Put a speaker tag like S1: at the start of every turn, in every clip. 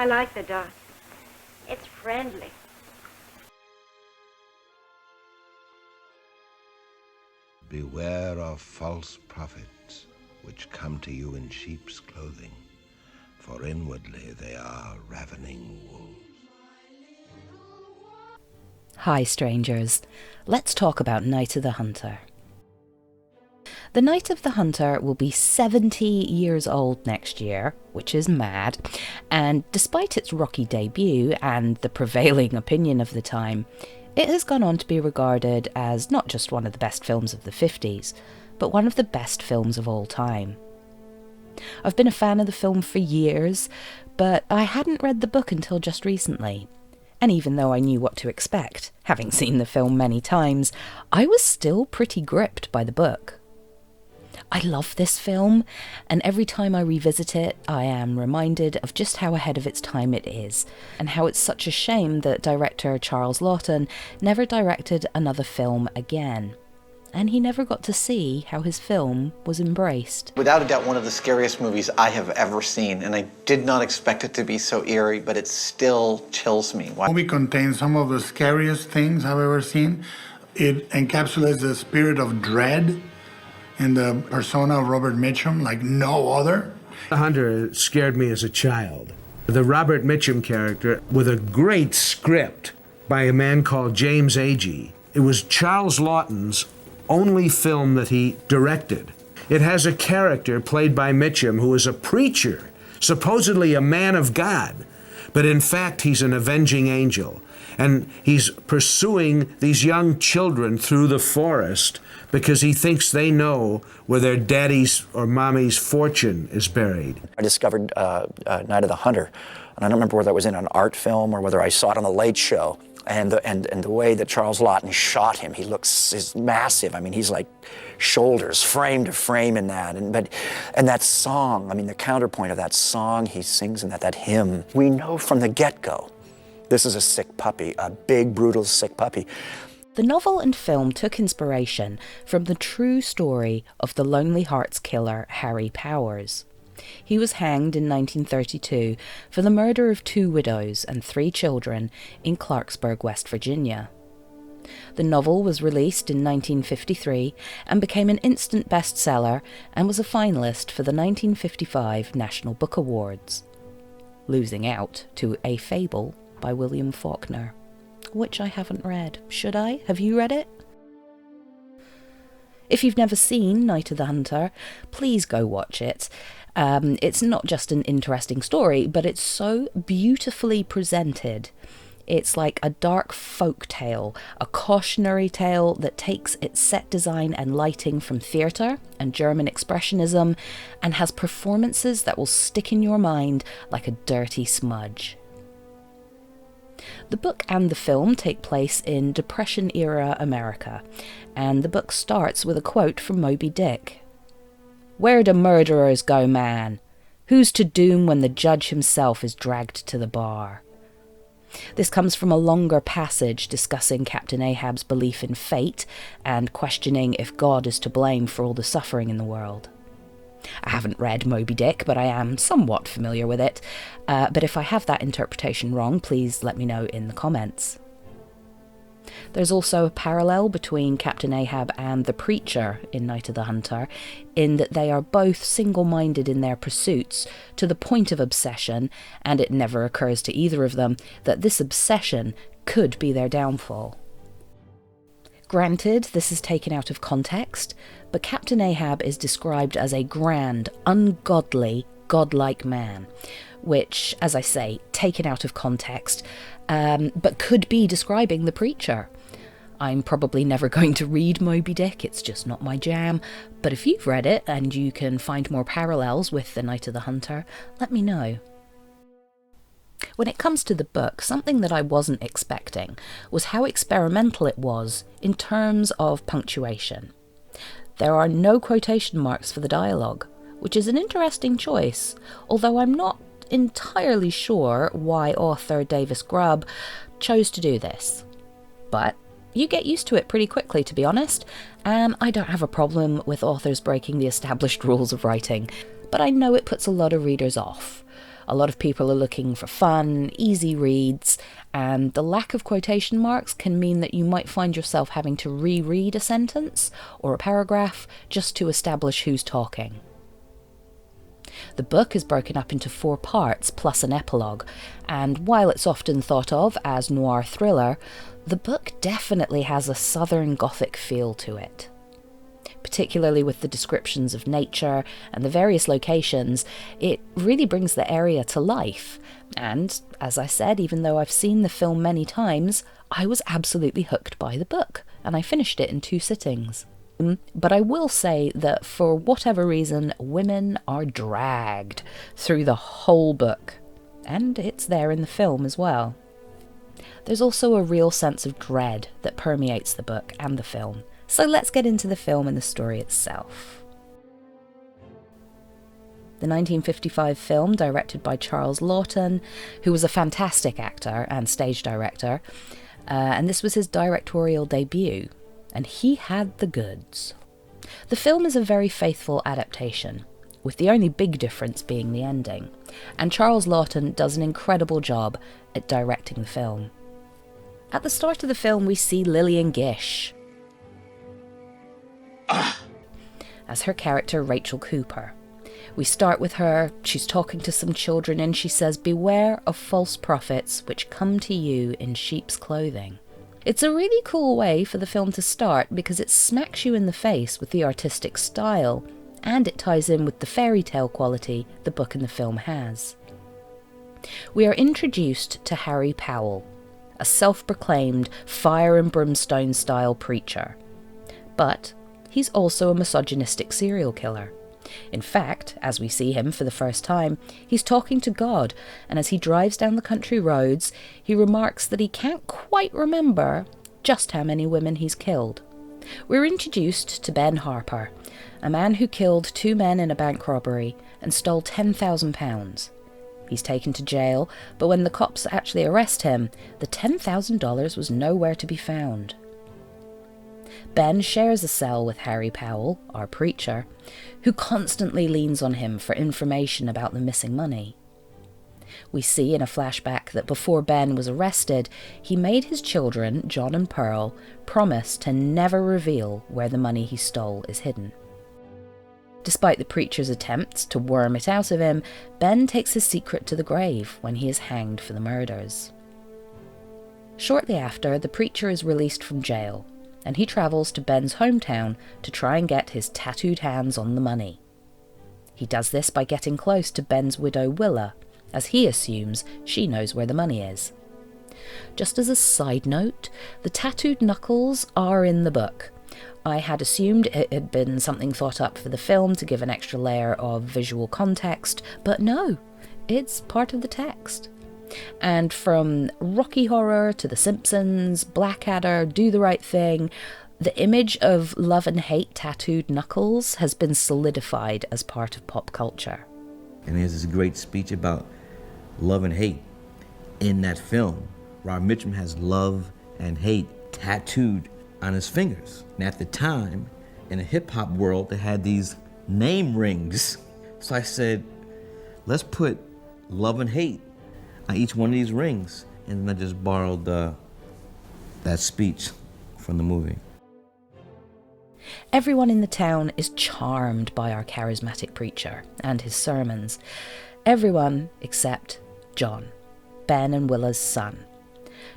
S1: I like the dog. It's friendly.
S2: Beware of false prophets, which come to you in sheep's clothing, for inwardly they are ravening wolves.
S3: Hi strangers, let's talk about Night of the Hunter. The Night of the Hunter will be 70 years old next year, which is mad, and despite its rocky debut and the prevailing opinion of the time, it has gone on to be regarded as not just one of the best films of the 50s, but one of the best films of all time. I've been a fan of the film for years, but I hadn't read the book until just recently. And even though I knew what to expect, having seen the film many times, I was still pretty gripped by the book. I love this film, and every time I revisit it, I am reminded of just how ahead of its time it is, and how it's such a shame that director Charles Laughton never directed another film again. And he never got to see how his film was embraced.
S4: Without a doubt, one of the scariest movies I have ever seen, and I did not expect it to be so eerie, but it still chills me.
S5: The movie contains some of the scariest things I've ever seen. It encapsulates the spirit of dread in the persona of Robert Mitchum like no other.
S6: The Hunter scared me as a child. The Robert Mitchum character, with a great script by a man called James Agee. It was Charles Laughton's only film that he directed. It has a character played by Mitchum who is a preacher, supposedly a man of God, but in fact he's an avenging angel. And he's pursuing these young children through the forest because he thinks they know where their daddy's or mommy's fortune is buried.
S7: I discovered Night of the Hunter, and I don't remember whether it was in an art film or whether I saw it on The Late Show. And the way that Charles Laughton shot him, he's massive. I mean, he's like shoulders, frame to frame in that. And that song, I mean, the counterpoint of that song he sings in that hymn, we know from the get-go, this is a sick puppy, a big, brutal, sick puppy.
S3: The novel and film took inspiration from the true story of the Lonely Hearts killer Harry Powers. He was hanged in 1932 for the murder of 2 widows and 3 children in Clarksburg, West Virginia. The novel was released in 1953 and became an instant bestseller and was a finalist for the 1955 National Book Awards, losing out to A Fable by William Faulkner, which I haven't read. Should I? Have you read it? If you've never seen Night of the Hunter, please go watch it. It's not just an interesting story, but it's so beautifully presented. It's like a dark folk tale, a cautionary tale that takes its set design and lighting from theatre and German expressionism and has performances that will stick in your mind like a dirty smudge. The book and the film take place in Depression-era America, and the book starts with a quote from Moby Dick. "Where do murderers go, man? Who's to doom when the judge himself is dragged to the bar?" This comes from a longer passage discussing Captain Ahab's belief in fate and questioning if God is to blame for all the suffering in the world. I haven't read Moby Dick, but I am somewhat familiar with it. But if I have that interpretation wrong, please let me know in the comments. There's also a parallel between Captain Ahab and the Preacher in Night of the Hunter, in that they are both single-minded in their pursuits to the point of obsession, and it never occurs to either of them that this obsession could be their downfall. Granted, this is taken out of context, but Captain Ahab is described as a grand, ungodly, godlike man, which, as I say, taken out of context, but could be describing the Preacher. I'm probably never going to read Moby Dick, it's just not my jam, but if you've read it and you can find more parallels with The Night of the Hunter, let me know. When it comes to the book, something that I wasn't expecting was how experimental it was in terms of punctuation. There are no quotation marks for the dialogue, which is an interesting choice, although I'm not entirely sure why author Davis Grubb chose to do this. But you get used to it pretty quickly, to be honest, and I don't have a problem with authors breaking the established rules of writing, but I know it puts a lot of readers off. A lot of people are looking for fun, easy reads, and the lack of quotation marks can mean that you might find yourself having to reread a sentence or a paragraph just to establish who's talking. The book is broken up into 4 parts plus an epilogue, and while it's often thought of as noir thriller, the book definitely has a Southern Gothic feel to it. Particularly with the descriptions of nature and the various locations, it really brings the area to life. And, as I said, even though I've seen the film many times, I was absolutely hooked by the book, and I finished it in 2 sittings. But I will say that for whatever reason, women are dragged through the whole book. And it's there in the film as well. There's also a real sense of dread that permeates the book and the film. So let's get into the film and the story itself. The 1955 film, directed by Charles Laughton, who was a fantastic actor and stage director, and this was his directorial debut, and he had the goods. The film is a very faithful adaptation, with the only big difference being the ending, and Charles Laughton does an incredible job at directing the film. At the start of the film, we see Lillian Gish as her character Rachel Cooper. We start with her, she's talking to some children, and she says, "Beware of false prophets which come to you in sheep's clothing." It's a really cool way for the film to start because it smacks you in the face with the artistic style, and it ties in with the fairy tale quality the book and the film has. We are introduced to Harry Powell, a self-proclaimed fire and brimstone style preacher. But he's also a misogynistic serial killer. In fact, as we see him for the first time, he's talking to God, and as he drives down the country roads, he remarks that he can't quite remember just how many women he's killed. We're introduced to Ben Harper, a man who killed 2 men in a bank robbery and stole £10,000. He's taken to jail, but when the cops actually arrest him, the $10,000 was nowhere to be found. Ben shares a cell with Harry Powell, our preacher, who constantly leans on him for information about the missing money. We see in a flashback that before Ben was arrested, he made his children, John and Pearl, promise to never reveal where the money he stole is hidden. Despite the preacher's attempts to worm it out of him, Ben takes his secret to the grave when he is hanged for the murders. Shortly after, the preacher is released from jail, and he travels to Ben's hometown to try and get his tattooed hands on the money. He does this by getting close to Ben's widow Willa, as he assumes she knows where the money is. Just as a side note, the tattooed knuckles are in the book. I had assumed it had been something thought up for the film to give an extra layer of visual context, but no, it's part of the text. And from Rocky Horror to The Simpsons, Blackadder, Do the Right Thing, the image of love and hate tattooed knuckles has been solidified as part of pop culture.
S8: And there's this great speech about love and hate in that film. Robert Mitchum has love and hate tattooed on his fingers. And at the time, in the hip-hop world, they had these name rings. So I said, let's put love and hate on each one of these rings. And then I just borrowed that speech from the movie.
S3: Everyone in the town is charmed by our charismatic preacher and his sermons. Everyone except John, Ben and Willa's son.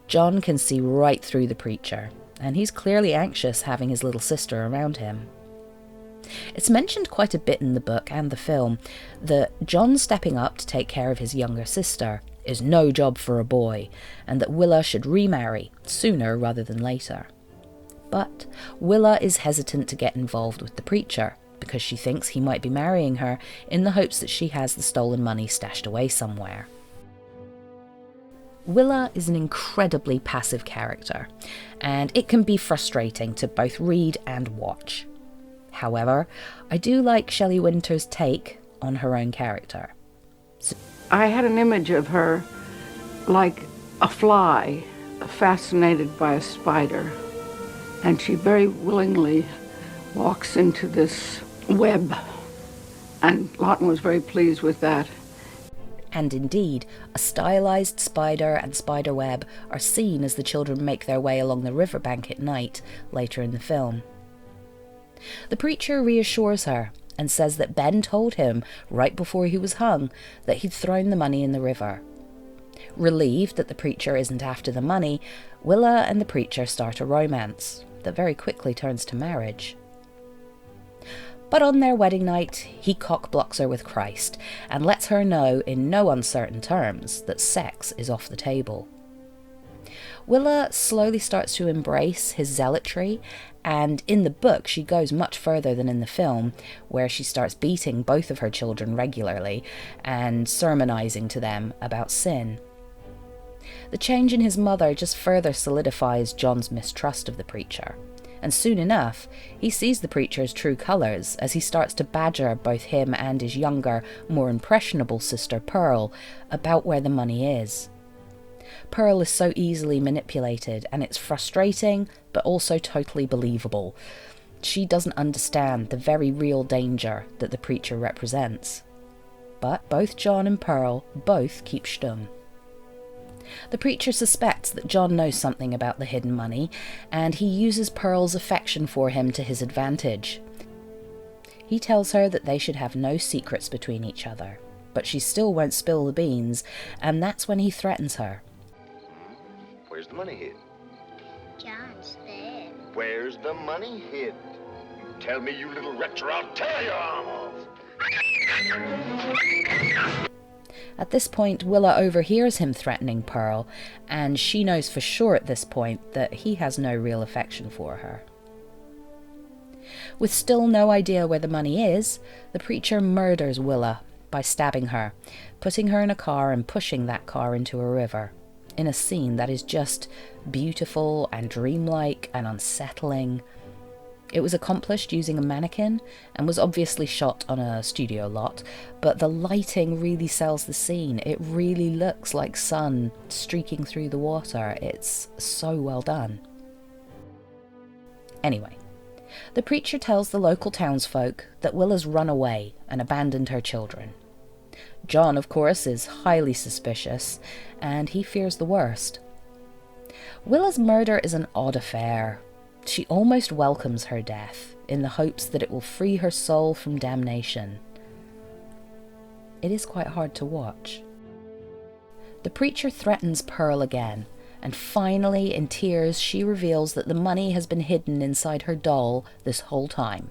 S3: John can see right through the preacher, and he's clearly anxious having his little sister around him. It's mentioned quite a bit in the book and the film that John stepping up to take care of his younger sister is no job for a boy, and that Willa should remarry sooner rather than later. But Willa is hesitant to get involved with the preacher because she thinks he might be marrying her in the hopes that she has the stolen money stashed away somewhere. Willa is an incredibly passive character, and it can be frustrating to both read and watch. However, I do like Shelley Winter's take on her own character.
S9: I had an image of her like a fly fascinated by a spider, and she very willingly walks into this web, and Laughton was very pleased with that.
S3: And indeed, a stylized spider and spider web are seen as the children make their way along the riverbank at night later in the film. The preacher reassures her and says that Ben told him right before he was hung that he'd thrown the money in the river. Relieved that the preacher isn't after the money, Willa and the preacher start a romance that very quickly turns to marriage. But on their wedding night, he cock-blocks her with Christ and lets her know in no uncertain terms that sex is off the table. Willa slowly starts to embrace his zealotry, and in the book she goes much further than in the film, where she starts beating both of her children regularly and sermonizing to them about sin. The change in his mother just further solidifies John's mistrust of the preacher, and soon enough he sees the preacher's true colours as he starts to badger both him and his younger, more impressionable sister Pearl about where the money is. Pearl is so easily manipulated, and it's frustrating but also totally believable. She doesn't understand the very real danger that the preacher represents. But both John and Pearl both keep stum. The preacher suspects that John knows something about the hidden money, and he uses Pearl's affection for him to his advantage. He tells her that they should have no secrets between each other, but she still won't spill the beans, and that's when he threatens her.
S10: Where's the money hid?
S11: John's there.
S10: Where's the money hid? Tell me, you little wretch, or I'll tear your arm off.
S3: At this point, Willa overhears him threatening Pearl, and she knows for sure at this point that he has no real affection for her. With still no idea where the money is, the preacher murders Willa by stabbing her, putting her in a car and pushing that car into a river, in a scene that is just beautiful and dreamlike and unsettling. It was accomplished using a mannequin and was obviously shot on a studio lot, but the lighting really sells the scene. It really looks like sun streaking through the water. It's so well done. Anyway, the preacher tells the local townsfolk that Willa's run away and abandoned her children. John, of course, is highly suspicious, and he fears the worst. Willa's murder is an odd affair. She almost welcomes her death, in the hopes that it will free her soul from damnation. It is quite hard to watch. The preacher threatens Pearl again, and finally, in tears, she reveals that the money has been hidden inside her doll this whole time.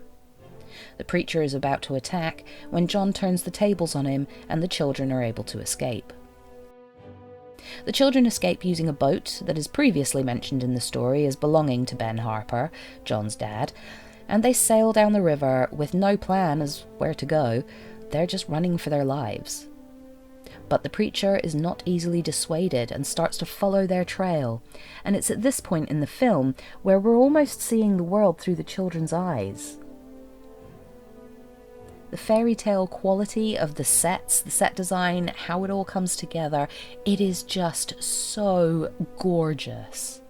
S3: The preacher is about to attack when John turns the tables on him and the children are able to escape. The children escape using a boat that is previously mentioned in the story as belonging to Ben Harper, John's dad, and they sail down the river with no plan as where to go. They're just running for their lives. But the preacher is not easily dissuaded and starts to follow their trail, and it's at this point in the film where we're almost seeing the world through the children's eyes. The fairy tale quality of the sets, the set design, how it all comes together, it is just so gorgeous.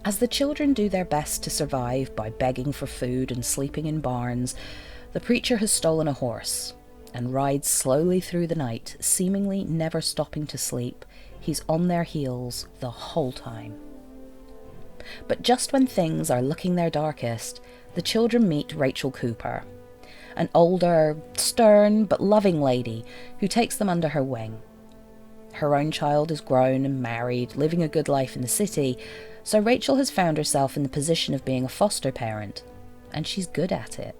S3: As the children do their best to survive by begging for food and sleeping in barns, the preacher has stolen a horse and rides slowly through the night, seemingly never stopping to sleep. He's on their heels the whole time. But just when things are looking their darkest, the children meet Rachel Cooper, an older, stern but loving lady who takes them under her wing. Her own child is grown and married, living a good life in the city, so Rachel has found herself in the position of being a foster parent, and she's good at it.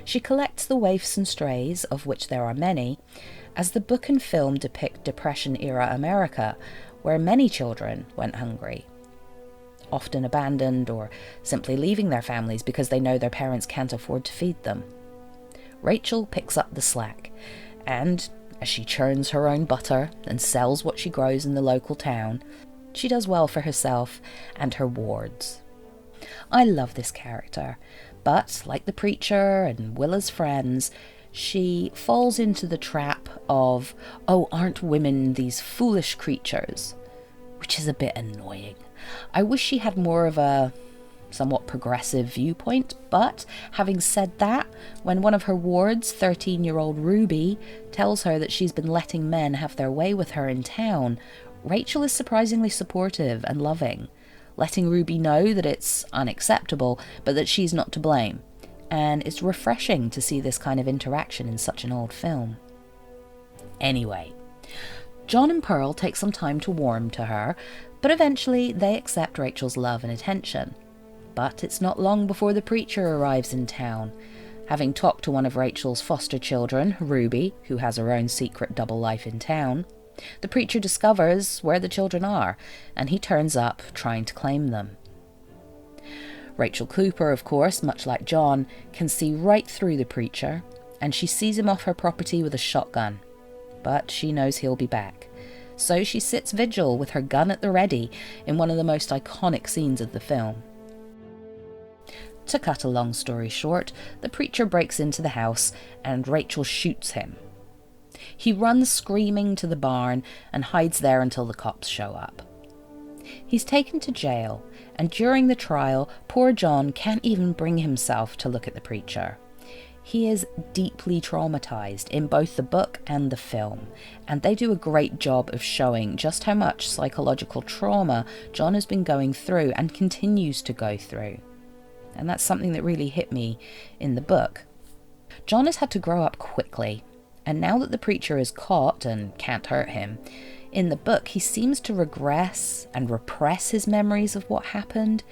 S3: She collects the waifs and strays, of which there are many, as the book and film depict Depression-era America, where many children went hungry, often abandoned or simply leaving their families because they know their parents can't afford to feed them. Rachel picks up the slack, and as she churns her own butter and sells what she grows in the local town, she does well for herself and her wards. I love this character, but like the preacher and Willa's friends, she falls into the trap of, oh, aren't women these foolish creatures? Which is a bit annoying. I wish she had more of a somewhat progressive viewpoint, but having said that, when one of her wards, 13-year-old Ruby, tells her that she's been letting men have their way with her in town, Rachel is surprisingly supportive and loving, letting Ruby know that it's unacceptable, but that she's not to blame. And it's refreshing to see this kind of interaction in such an old film. Anyway, John and Pearl take some time to warm to her, but eventually they accept Rachel's love and attention. But it's not long before the preacher arrives in town. Having talked to one of Rachel's foster children, Ruby, who has her own secret double life in town, the preacher discovers where the children are, and he turns up trying to claim them. Rachel Cooper, of course, much like John, can see right through the preacher, and she sees him off her property with a shotgun. But she knows he'll be back. So she sits vigil with her gun at the ready in one of the most iconic scenes of the film. To cut a long story short, the preacher breaks into the house and Rachel shoots him. He runs screaming to the barn and hides there until the cops show up. He's taken to jail, and during the trial, poor John can't even bring himself to look at the preacher. He is deeply traumatized in both the book and the film, and they do a great job of showing just how much psychological trauma John has been going through and continues to go through. And that's something that really hit me in the book. John has had to grow up quickly, and now that the preacher is caught and can't hurt him, in the book he seems to regress and repress his memories of what happened.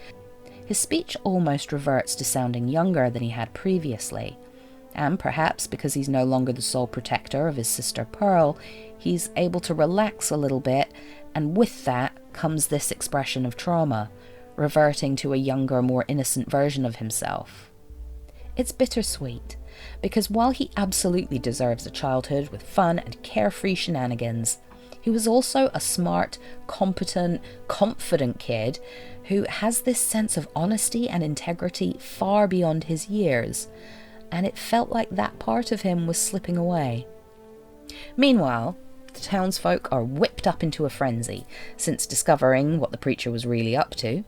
S3: His speech almost reverts to sounding younger than he had previously. And perhaps because he's no longer the sole protector of his sister Pearl, he's able to relax a little bit, and with that comes this expression of trauma, reverting to a younger, more innocent version of himself. It's bittersweet, because while he absolutely deserves a childhood with fun and carefree shenanigans, he was also a smart, competent, confident kid who has this sense of honesty and integrity far beyond his years, and it felt like that part of him was slipping away. Meanwhile, the townsfolk are whipped up into a frenzy since discovering what the preacher was really up to,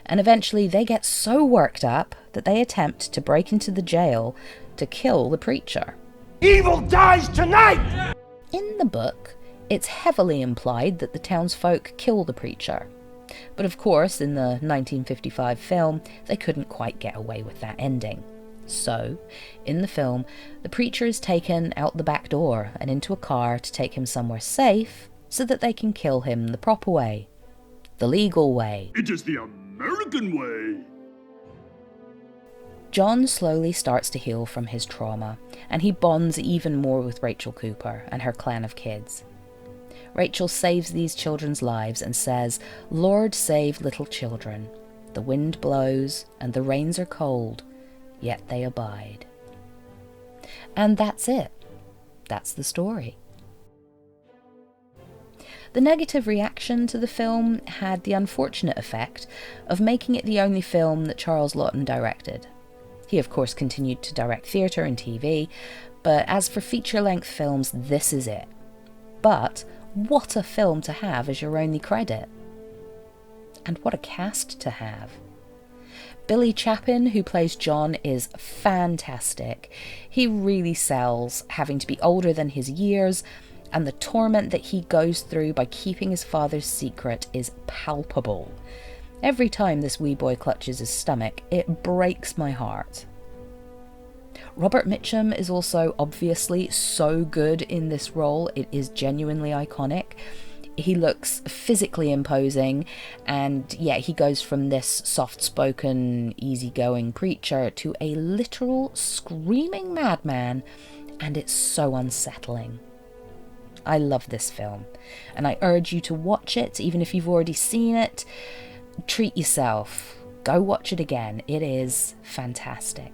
S3: and eventually they get so worked up that they attempt to break into the jail to kill the preacher.
S10: Evil dies tonight!
S3: In the book, it's heavily implied that the townsfolk kill the preacher. But of course, in the 1955 film, they couldn't quite get away with that ending. So, in the film, the preacher is taken out the back door and into a car to take him somewhere safe so that they can kill him the proper way. The legal way.
S10: It is the American way.
S3: John slowly starts to heal from his trauma, and he bonds even more with Rachel Cooper and her clan of kids. Rachel saves these children's lives and says, "Lord, save little children. The wind blows and the rains are cold, yet they abide." And that's it. That's the story. The negative reaction to the film had the unfortunate effect of making it the only film that Charles Laughton directed. He of course continued to direct theatre and TV, but as for feature-length films, this is it. But what a film to have as your only credit. And what a cast to have. Billy Chapin, who plays John, is fantastic. He really sells having to be older than his years, and the torment that he goes through by keeping his father's secret is palpable. Every time this wee boy clutches his stomach, it breaks my heart. Robert Mitchum is also obviously so good in this role. It is genuinely iconic. He looks physically imposing, and yet he goes from this soft-spoken, easygoing preacher to a literal screaming madman, and it's so unsettling. I love this film, and I urge you to watch it, even if you've already seen it. Treat yourself. Go watch it again. It is fantastic.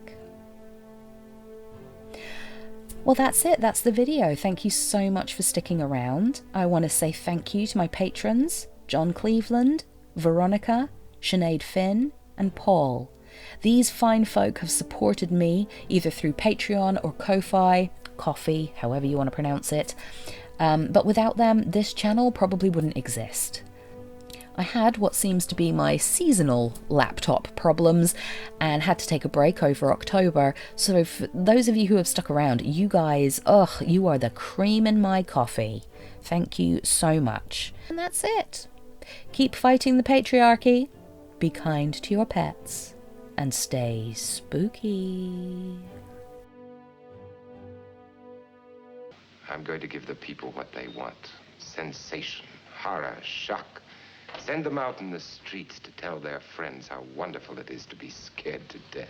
S3: Well, that's it. That's the video. Thank you so much for sticking around. I want to say thank you to my patrons, John Cleveland, Veronica, Sinead Finn, and Paul. These fine folk have supported me either through Patreon or Ko-Fi, Coffee, however you want to pronounce it. But without them, this channel probably wouldn't exist. I had what seems to be my seasonal laptop problems and had to take a break over October. So for those of you who have stuck around, you guys, you are the cream in my coffee. Thank you so much. And that's it. Keep fighting the patriarchy, be kind to your pets, and stay spooky.
S12: I'm going to give the people what they want. Sensation, horror, shock. Send them out in the streets to tell their friends how wonderful it is to be scared to death.